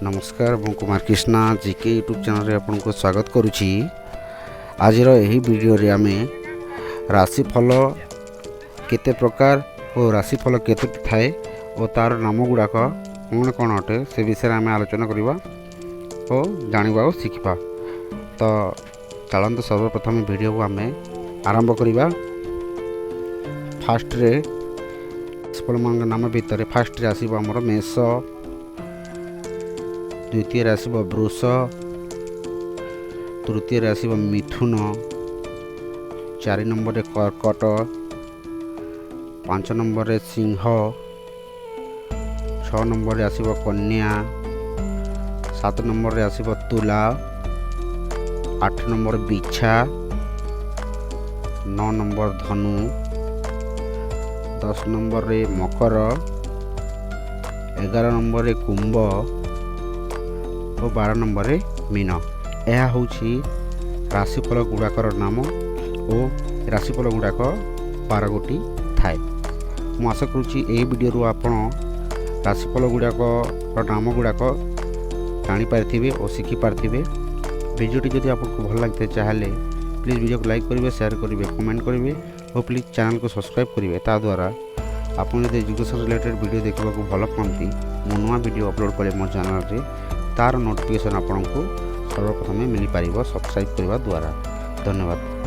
नमस्कार मु Kumar Krishna GK YouTube channel आपको स्वागत करुच्ची। आज वीडियो रे आमे राशिफल केते प्रकार और राशिफल केते थाए और तार नाम गुड़ाक कौन कौन अटे से विषय आम आलोचना करवा और जाना शिखा। तो चलते सर्वप्रथम वीडियो को आम आरंभ करवा। फास्ट रे राशिफल मान नाम भितर फास्ट आसब आमर मेष, द्वितीय आसब वृष, तृतीय आसब मिथुन, 4 नंबर कर्कट, 5 नंबर सिंह, 6 नंबर आसब कन्या, 7 नंबर आसब तुला, 8 नंबर बिछा, 9 नंबर धनु, 10 नंबर मकर, 11 नंबर कुंभ और 12 नंबर मीन। यह हूँ राशिफल गुड़ाकर नाम और राशिफल गुड़ाक 12 गोटी थाए। मु आशा करुँची ये वीडियो आपण राशिफल गुड़ाक नाम गुड़ाक जापारे और शिखिपारे। वीडियोटी जदि आपको भल लगी चाहे प्लीज़ वीडियो को लाइक करेंगे, शेयर करेंगे, कमेंट करेंगे और प्लीज़ चैनल को सब्सक्राइब करेंगे। ताद्वारा आप एजुकेशन रिलेटेड वीडियो देखा भल पाती मु नुआ वीडियो अपलोड करे मो चैनल रे तार नोटिफिकेशन आपको सर्वप्रथम मिल पार सब्सक्राइब करने द्वारा। धन्यवाद।